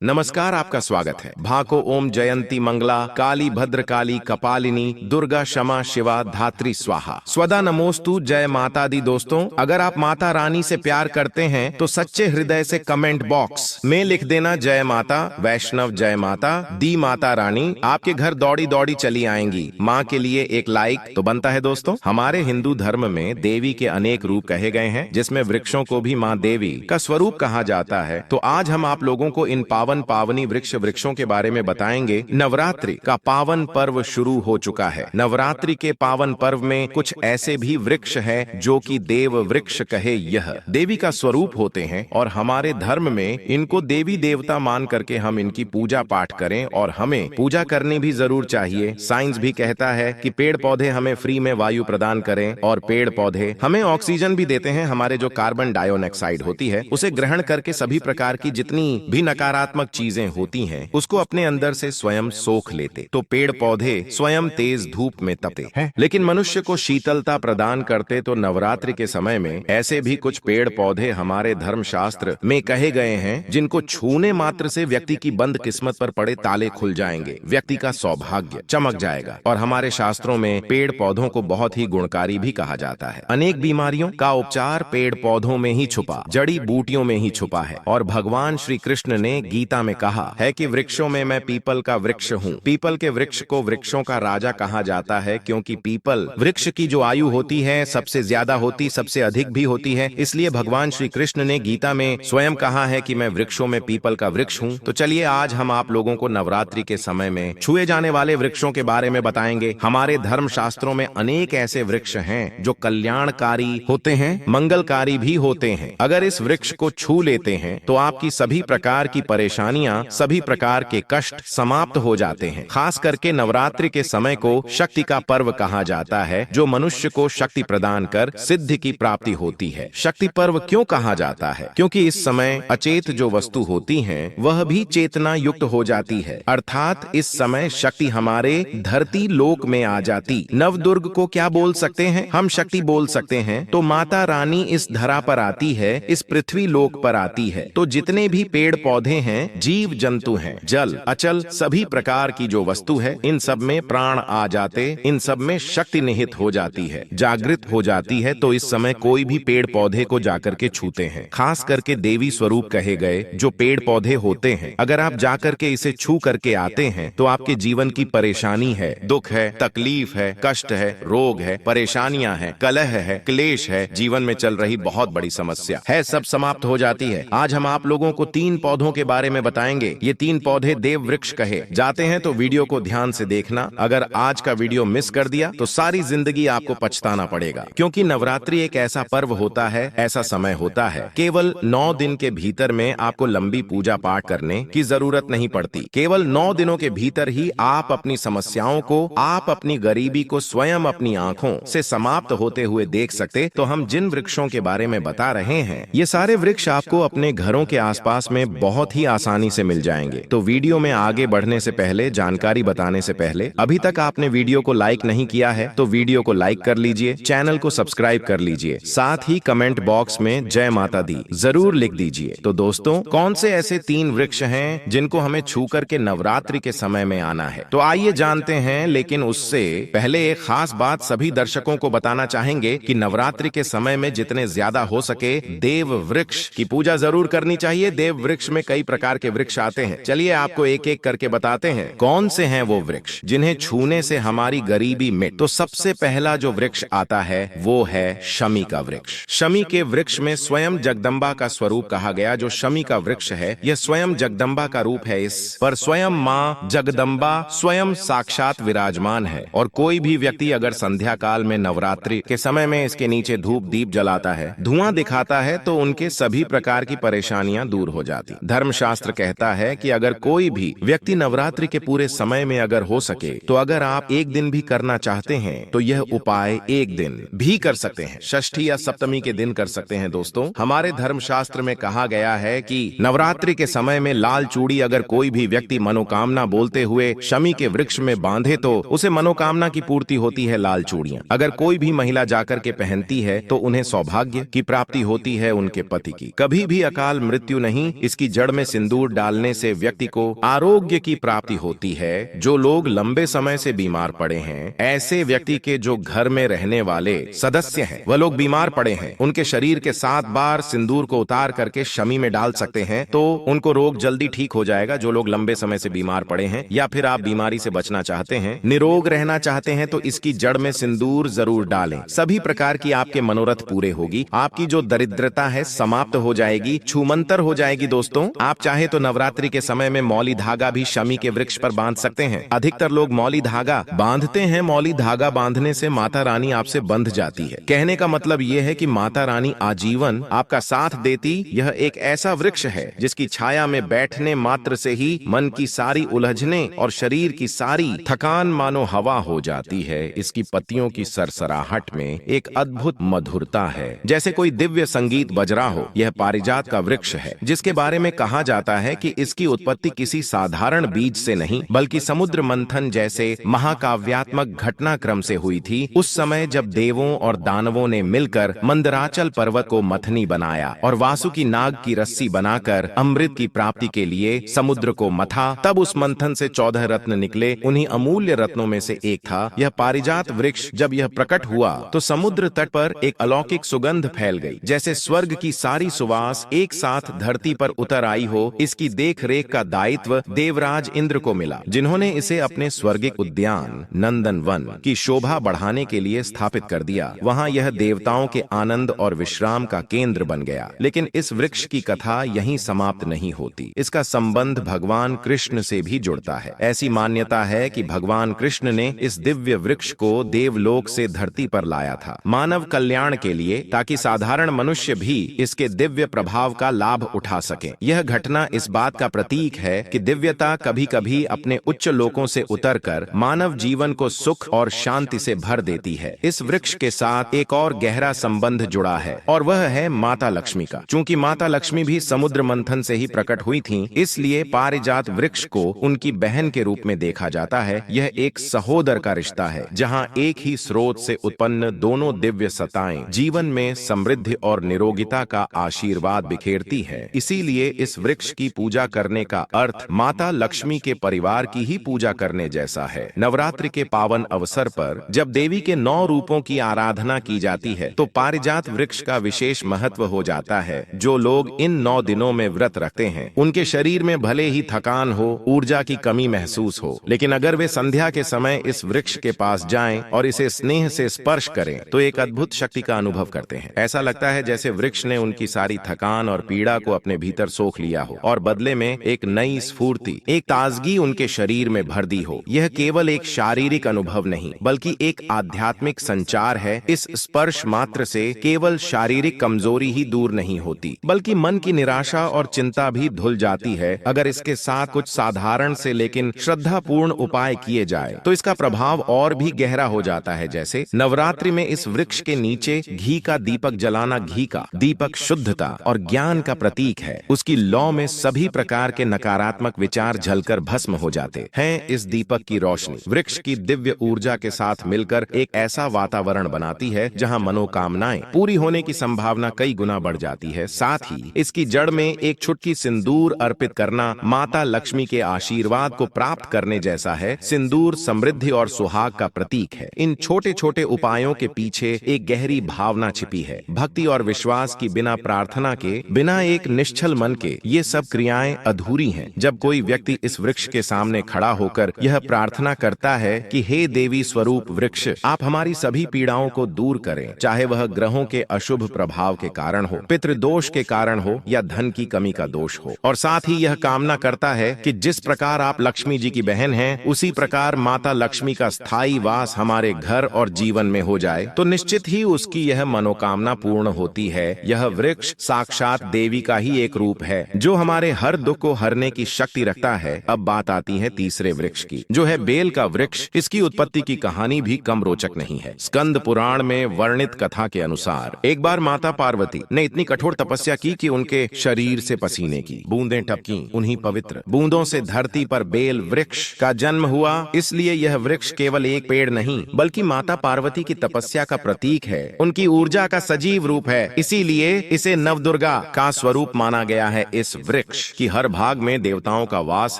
नमस्कार, आपका स्वागत है। भाको ओम जयंती मंगला काली भद्रकाली कपालिनी दुर्गा क्षमा शिवा धात्री स्वाहा स्वदा नमोस्तु। जय माता दी। दोस्तों, अगर आप माता रानी से प्यार करते हैं तो सच्चे हृदय से कमेंट बॉक्स में लिख देना जय माता वैष्णव, जय माता दी। माता रानी आपके घर दौड़ी दौड़ी चली आएंगी। माँ के लिए एक लाइक तो बनता है। दोस्तों, हमारे हिंदू धर्म में देवी के अनेक रूप कहे गए हैं, जिसमें वृक्षों को भी माँ देवी का स्वरूप कहा जाता है। तो आज हम आप लोगों को इन पावनी वृक्षों के बारे में बताएंगे। नवरात्रि का पावन पर्व शुरू हो चुका है। नवरात्रि के पावन पर्व में कुछ ऐसे भी वृक्ष हैं जो कि देव वृक्ष कहे यह देवी का स्वरूप होते हैं, और हमारे धर्म में इनको देवी देवता मान करके हम इनकी पूजा पाठ करें, और हमें पूजा करनी भी जरूर चाहिए। साइंस भी कहता है कि पेड़ पौधे हमें फ्री में वायु प्रदान करें, और पेड़ पौधे हमें ऑक्सीजन भी देते हैं। हमारे जो कार्बन डाइऑक्साइड होती है उसे ग्रहण करके सभी प्रकार की जितनी भी नकारात्मक चीजें होती हैं उसको अपने अंदर से स्वयं सोख लेते। तो पेड़ पौधे स्वयं तेज धूप में तपते हैं, लेकिन मनुष्य को शीतलता प्रदान करते। तो नवरात्रि के समय में ऐसे भी कुछ पेड़ पौधे हमारे धर्मशास्त्र में कहे गए हैं जिनको छूने मात्र से व्यक्ति की बंद किस्मत पर पड़े ताले खुल जाएंगे, व्यक्ति का सौभाग्य चमक जाएगा। और हमारे शास्त्रों में पेड़ पौधों को बहुत ही गुणकारी भी कहा जाता है। अनेक बीमारियों का उपचार पेड़ पौधों में ही छुपा, जड़ी बूटियों में ही छुपा है। और भगवान श्री कृष्ण ने गीता में कहा है कि वृक्षों में मैं पीपल का वृक्ष हूँ। पीपल के वृक्ष को वृक्षों का राजा कहा जाता है, क्योंकि पीपल वृक्ष की जो आयु होती है सबसे ज्यादा होती, सबसे अधिक भी होती है। इसलिए भगवान श्री कृष्ण ने गीता में स्वयं कहा है कि मैं वृक्षों में पीपल का वृक्ष हूँ। तो चलिए आज हम आप लोगों को नवरात्रि के समय में छुए जाने वाले वृक्षों के बारे में बताएंगे। हमारे धर्म शास्त्रों में अनेक ऐसे वृक्ष हैं जो कल्याणकारी होते हैं, मंगलकारी भी होते हैं। अगर इस वृक्ष को छू लेते हैं तो आपकी सभी प्रकार की परेशानियां, सभी प्रकार के कष्ट समाप्त हो जाते हैं। खास करके नवरात्रि के समय को शक्ति का पर्व कहा जाता है, जो मनुष्य को शक्ति प्रदान कर सिद्धि की प्राप्ति होती है। शक्ति पर्व क्यों कहा जाता है? क्योंकि इस समय अचेत जो वस्तु होती हैं वह भी चेतना युक्त हो जाती है, अर्थात इस समय शक्ति हमारे धरती लोक में आ जाती। नवदुर्ग को क्या बोल सकते हैं? हम शक्ति बोल सकते हैं। तो माता रानी इस धरा पर आती है, इस पृथ्वी लोक पर आती है। तो जितने भी पेड़ पौधे हैं, जीव जंतु हैं, जल अचल सभी प्रकार की जो वस्तु है, इन सब में प्राण आ जाते, इन सब में शक्ति निहित हो जाती है, जागृत हो जाती है। तो इस समय कोई भी पेड़ पौधे को जाकर के छूते हैं, खास करके देवी स्वरूप कहे गए जो पेड़ पौधे होते हैं, अगर आप जाकर के इसे छू करके आते हैं तो आपके जीवन की परेशानी है, दुख है, तकलीफ है, कष्ट है, रोग है, परेशानियां हैं, कलह है, क्लेश है, जीवन में चल रही बहुत बड़ी समस्या है, सब समाप्त हो जाती है। आज हम आप लोगों को 3 पौधों के बारे में बताएंगे। ये 3 पौधे देव वृक्ष कहे जाते हैं। तो वीडियो को ध्यान से देखना। अगर आज का वीडियो मिस कर दिया तो सारी जिंदगी आपको पछताना पड़ेगा, क्योंकि नवरात्रि एक ऐसा पर्व होता है, ऐसा समय होता है, केवल 9 दिन के भीतर में आपको लंबी पूजा पाठ करने की जरूरत नहीं पड़ती। केवल 9 दिनों के भीतर ही आप अपनी समस्याओं को, आप अपनी गरीबी को स्वयं अपनी आंखों से समाप्त होते हुए देख सकते। तो हम जिन वृक्षों के बारे में बता रहे हैं, ये सारे वृक्ष आपको अपने घरों के आसपास में बहुत ही आसानी से मिल जाएंगे। तो वीडियो में आगे बढ़ने से पहले, जानकारी बताने से पहले, अभी तक आपने वीडियो को लाइक नहीं किया है तो वीडियो को लाइक कर लीजिए, चैनल को सब्सक्राइब कर लीजिए, साथ ही कमेंट बॉक्स में जय माता दी जरूर लिख दीजिए। तो दोस्तों, कौन से ऐसे 3 वृक्ष हैं जिनको हमें छू करके नवरात्रि के समय में आना है? तो आइए जानते हैं। लेकिन उससे पहले एक खास बात सभी दर्शकों को बताना चाहेंगे कि नवरात्रि के समय में जितने ज्यादा हो सके देव वृक्ष की पूजा जरूर करनी चाहिए। देव वृक्ष में कई प्रकार के वृक्ष आते हैं। चलिए आपको एक एक करके बताते हैं कौन से हैं वो वृक्ष जिन्हें छूने से हमारी गरीबी मिट। तो सबसे पहला जो वृक्ष आता है वो है शमी का वृक्ष। शमी के वृक्ष में स्वयं जगदम्बा का स्वरूप कहा गया। जो शमी का वृक्ष है यह स्वयं जगदम्बा का रूप है। इस पर स्वयं माँ जगदम्बा स्वयं साक्षात विराजमान है। और कोई भी व्यक्ति अगर संध्या काल में नवरात्रि के समय में इसके नीचे धूप दीप जलाता है, धुआं दिखाता है, तो उनके सभी प्रकार की परेशानियां दूर हो जाती। धर्मशास्त्र कहता है कि अगर कोई भी व्यक्ति नवरात्रि के पूरे समय में अगर हो सके, तो अगर आप एक दिन भी करना चाहते हैं तो यह उपाय एक दिन भी कर सकते हैं, षष्ठी या सप्तमी के दिन कर सकते हैं। दोस्तों, हमारे धर्मशास्त्र में कहा गया है कि नवरात्रि के समय में लाल चूड़ी अगर कोई भी व्यक्ति मनोकामना बोलते हुए शमी के वृक्ष में बांधे तो उसे मनोकामना की पूर्ति होती है। लाल चूड़ियां अगर कोई भी महिला जाकर के पहनती है तो उन्हें सौभाग्य की प्राप्ति होती है उनके पति की। कभी भी अकाल मृत्यु नहीं, इसकी जड़ में सिंदूर सिंदूर डालने से व्यक्ति को आरोग्य की प्राप्ति होती है। जो लोग लंबे समय से बीमार पड़े हैं, ऐसे व्यक्ति के जो घर में रहने वाले सदस्य हैं, वह लोग बीमार पड़े हैं, उनके शरीर के 7 बार सिंदूर को उतार करके शमी में डाल सकते हैं, तो उनको रोग जल्दी ठीक हो जाएगा। जो लोग लंबे समय से बीमार पड़े हैं या फिर आप बीमारी से बचना चाहते हैं, निरोग रहना चाहते हैं, तो इसकी जड़ में सिंदूर जरूर डालें। सभी प्रकार की आपके मनोरथ पूरे होगी। आपकी जो दरिद्रता है समाप्त हो जाएगी, छूमंतर हो जाएगी। दोस्तों, आप चाहे तो नवरात्रि के समय में मौली धागा भी शमी के वृक्ष पर बांध सकते हैं। अधिकतर लोग मौली धागा बांधते हैं। मौली धागा बांधने से माता रानी आपसे बंध जाती है। कहने का मतलब यह है कि माता रानी आजीवन आपका साथ देती। यह एक ऐसा वृक्ष है जिसकी छाया में बैठने मात्र से ही मन की सारी उलझने और शरीर की सारी थकान मानो हवा हो जाती है। इसकी पत्तियों की सरसराहट में एक अद्भुत मधुरता है, जैसे कोई दिव्य संगीत बज रहा हो। यह पारिजात का वृक्ष है जिसके बारे में कहा जाता है कि इसकी उत्पत्ति किसी साधारण बीज से नहीं, बल्कि समुद्र मंथन जैसे महाकाव्यात्मक घटनाक्रम से हुई थी। उस समय जब देवों और दानवों ने मिलकर मंदराचल पर्वत को मथनी बनाया और वासुकी नाग की रस्सी बनाकर अमृत की प्राप्ति के लिए समुद्र को मथा, तब उस मंथन से 14 रत्न निकले। उन्हीं अमूल्य रत्नों में से एक था यह पारिजात वृक्ष। जब यह प्रकट हुआ तो समुद्र तट पर एक अलौकिक सुगंध फैल गई, जैसे स्वर्ग की सारी सुवास एक साथ धरती पर उतर आई हो। इसकी देख रेख का दायित्व देवराज इंद्र को मिला, जिन्होंने इसे अपने स्वर्गिक उद्यान नंदन वन की शोभा बढ़ाने के लिए स्थापित कर दिया। वहां यह देवताओं के आनंद और विश्राम का केंद्र बन गया। लेकिन इस वृक्ष की कथा यहीं समाप्त नहीं होती। इसका संबंध भगवान कृष्ण से भी जुड़ता है। ऐसी मान्यता है कि भगवान कृष्ण ने इस दिव्य वृक्ष को देवलोक से धरती पर लाया था, मानव कल्याण के लिए, ताकि साधारण मनुष्य भी इसके दिव्य प्रभाव का लाभ उठा सके। यह घटना इस बात का प्रतीक है कि दिव्यता कभी कभी अपने उच्च लोकों से उतरकर मानव जीवन को सुख और शांति से भर देती है। इस वृक्ष के साथ एक और गहरा संबंध जुड़ा है और वह है माता लक्ष्मी का। चूंकि माता लक्ष्मी भी समुद्र मंथन से ही प्रकट हुई थीं, इसलिए पारिजात वृक्ष को उनकी बहन के रूप में देखा जाता है। यह एक सहोदर का रिश्ता है, जहां एक ही स्रोत से उत्पन्न दोनों दिव्य सत्ताएं जीवन में समृद्धि और निरोगिता का आशीर्वाद बिखेरती है। इसीलिए इस वृक्ष की पूजा करने का अर्थ माता लक्ष्मी के परिवार की ही पूजा करने जैसा है। नवरात्रि के पावन अवसर पर जब देवी के 9 रूपों की आराधना की जाती है, तो पारिजात वृक्ष का विशेष महत्व हो जाता है। जो लोग इन 9 दिनों में व्रत रखते हैं, उनके शरीर में भले ही थकान हो, ऊर्जा की कमी महसूस हो, लेकिन अगर वे संध्या के समय इस वृक्ष के पास जाएं और इसे स्नेह से स्पर्श करें, तो एक अद्भुत शक्ति का अनुभव करते हैं। ऐसा लगता है जैसे वृक्ष ने उनकी सारी थकान और पीड़ा को अपने भीतर सोख लिया हो और बदले में एक नई स्फूर्ति, एक ताजगी उनके शरीर में भर दी हो। यह केवल एक शारीरिक अनुभव नहीं, बल्कि एक आध्यात्मिक संचार है। इस स्पर्श मात्र से केवल शारीरिक कमजोरी ही दूर नहीं होती, बल्कि मन की निराशा और चिंता भी धुल जाती है। अगर इसके साथ कुछ साधारण से लेकिन श्रद्धापूर्ण उपाय किए जाए, तो इसका प्रभाव और भी गहरा हो जाता है। जैसे नवरात्रि में इस वृक्ष के नीचे घी का दीपक जलाना। घी का दीपक शुद्धता और ज्ञान का प्रतीक है। उसकी लौ में सभी प्रकार के नकारात्मक विचार जलकर भस्म हो जाते हैं। इस दीपक की रोशनी वृक्ष की दिव्य ऊर्जा के साथ मिलकर एक ऐसा वातावरण बनाती है जहां मनोकामनाएं पूरी होने की संभावना कई गुना बढ़ जाती है। साथ ही इसकी जड़ में एक छुटकी सिंदूर अर्पित करना माता लक्ष्मी के आशीर्वाद को प्राप्त करने जैसा है। सिंदूर समृद्धि और सुहाग का प्रतीक है। इन छोटे छोटे उपायों के पीछे एक गहरी भावना छिपी है, भक्ति और विश्वास की। बिना प्रार्थना के, बिना एक निश्चल मन के ये सब क्रियाएं अधूरी हैं। जब कोई व्यक्ति इस वृक्ष के सामने खड़ा होकर यह प्रार्थना करता है कि हे देवी स्वरूप वृक्ष, आप हमारी सभी पीड़ाओं को दूर करें, चाहे वह ग्रहों के अशुभ प्रभाव के कारण हो, पितृदोष के कारण हो या धन की कमी का दोष हो, और साथ ही यह कामना करता है कि जिस प्रकार आप लक्ष्मी जी की बहन हैं, उसी प्रकार माता लक्ष्मी का स्थायी वास हमारे घर और जीवन में हो जाए, तो निश्चित ही उसकी यह मनोकामना पूर्ण होती है। यह वृक्ष साक्षात देवी का ही एक रूप है, जो हमारे हर दुख को हरने की शक्ति रखता है। अब बात आती है तीसरे वृक्ष की, जो है बेल का वृक्ष। इसकी उत्पत्ति की कहानी भी कम रोचक नहीं है। स्कंद पुराण में वर्णित कथा के अनुसार एक बार माता पार्वती ने इतनी कठोर तपस्या की कि उनके शरीर से पसीने की बूंदें टपकी। उन्हीं पवित्र बूंदों से धरती पर बेल वृक्ष का जन्म हुआ। इसलिए यह वृक्ष केवल एक पेड़ नहीं, बल्कि माता पार्वती की तपस्या का प्रतीक है, उनकी ऊर्जा का सजीव रूप है। इसीलिए इसे नवदुर्गा का स्वरूप माना गया है। इस वृक्ष वृक्ष की हर भाग में देवताओं का वास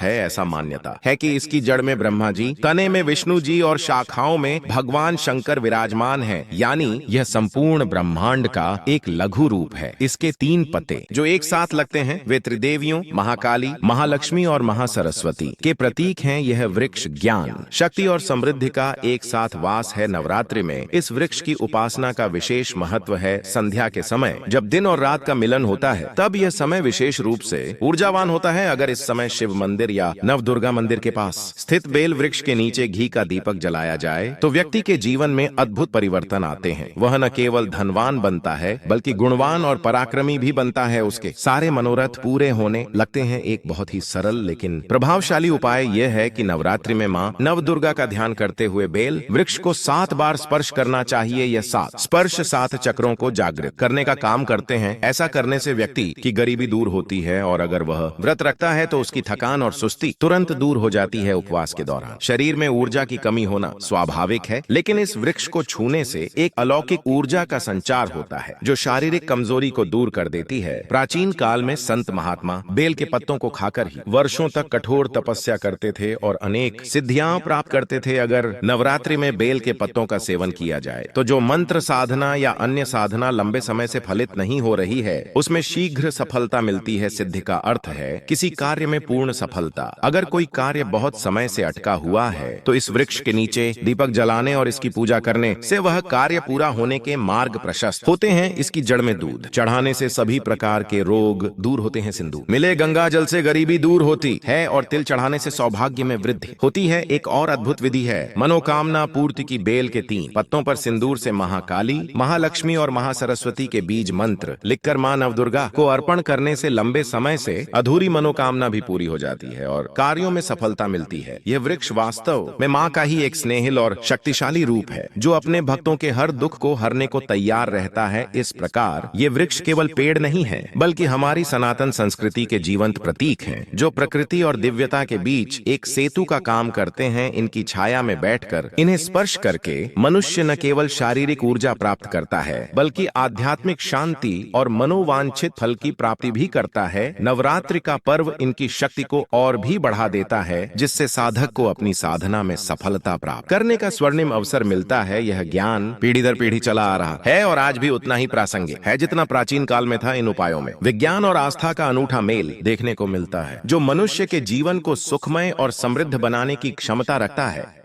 है। ऐसा मान्यता है कि इसकी जड़ में ब्रह्मा जी, तने में विष्णु जी और शाखाओं में भगवान शंकर विराजमान है, यानी यह संपूर्ण ब्रह्मांड का एक लघु रूप है। इसके 3 पत्ते जो एक साथ लगते हैं वे त्रिदेवियों महाकाली, महालक्ष्मी और महासरस्वती के प्रतीक हैं। यह वृक्ष ज्ञान, शक्ति और समृद्धि का एक साथ वास है। नवरात्रि में इस वृक्ष की उपासना का विशेष महत्व है। संध्या के समय जब दिन और रात का मिलन होता है तब यह समय विशेष रूप से ऊर्जावान होता है। अगर इस समय शिव मंदिर या नव दुर्गा मंदिर के पास स्थित बेल वृक्ष के नीचे घी का दीपक जलाया जाए तो व्यक्ति के जीवन में अद्भुत परिवर्तन आते हैं। वह न केवल धनवान बनता है बल्कि गुणवान और पराक्रमी भी बनता है। उसके सारे मनोरथ पूरे होने लगते हैं। एक बहुत ही सरल लेकिन प्रभावशाली उपाय यह है कि नवरात्रि में मां नव दुर्गा का ध्यान करते हुए बेल वृक्ष को 7 बार स्पर्श करना चाहिए। यह 7 स्पर्श 7 चक्रों को जागृत करने का काम करते हैं। ऐसा करने से व्यक्ति की गरीबी दूर होती है और अगर वह व्रत रखता है तो उसकी थकान और सुस्ती तुरंत दूर हो जाती है। उपवास के दौरान शरीर में ऊर्जा की कमी होना स्वाभाविक है, लेकिन इस वृक्ष को छूने से एक अलौकिक ऊर्जा का संचार होता है जो शारीरिक कमजोरी को दूर कर देती है। प्राचीन काल में संत महात्मा बेल के पत्तों को खाकर ही वर्षों तक कठोर तपस्या करते थे और अनेक सिद्धियां प्राप्त करते थे। अगर नवरात्रि में बेल के पत्तों का सेवन किया जाए तो जो मंत्र साधना या अन्य साधना लंबे समय से फलित नहीं हो रही है उसमें शीघ्र सफलता मिलती है। सिद्धि का अर्थ है किसी कार्य में पूर्ण सफलता। अगर कोई कार्य बहुत समय से अटका हुआ है तो इस वृक्ष के नीचे दीपक जलाने और इसकी पूजा करने से वह कार्य पूरा होने के मार्ग प्रशस्त होते हैं। इसकी जड़ में दूध चढ़ाने से सभी प्रकार के रोग दूर होते हैं। सिंदूर मिले गंगा जल से गरीबी दूर होती है और तिल चढ़ाने से सौभाग्य में वृद्धि होती है। एक और अद्भुत विधि है मनोकामना पूर्ति की। बेल के 3 पत्तों पर सिंदूर से महाकाली, महालक्ष्मी और महासरस्वती के बीज मंत्र लिखकर मां नवदुर्गा को अर्पण करने से लंबे समय से अधूरी मनोकामना भी पूरी हो जाती है और कार्यों में सफलता मिलती है। यह वृक्ष वास्तव में मां का ही एक स्नेहिल और शक्तिशाली रूप है जो अपने भक्तों के हर दुख को हरने को तैयार रहता है। इस प्रकार ये वृक्ष केवल पेड़ नहीं है बल्कि हमारी सनातन संस्कृति के जीवंत प्रतीक हैं जो प्रकृति और दिव्यता के बीच एक सेतु का काम करते हैं। इनकी छाया में बैठकर इन्हें स्पर्श करके मनुष्य न केवल शारीरिक ऊर्जा प्राप्त करता है बल्कि आध्यात्मिक शांति और मनोवांछित फल की प्राप्ति भी करता है। नवरात्रि का पर्व इनकी शक्ति को और भी बढ़ा देता है जिससे साधक को अपनी साधना में सफलता प्राप्त करने का स्वर्णिम अवसर मिलता है। यह ज्ञान पीढ़ी दर पीढ़ी चला आ रहा है और आज भी उतना ही प्रासंगिक है जितना प्राचीन काल में था। इन उपायों में विज्ञान और आस्था का अनूठा मेल देखने को मिलता है जो मनुष्य के जीवन को सुखमय और समृद्ध बनाने की क्षमता रखता है।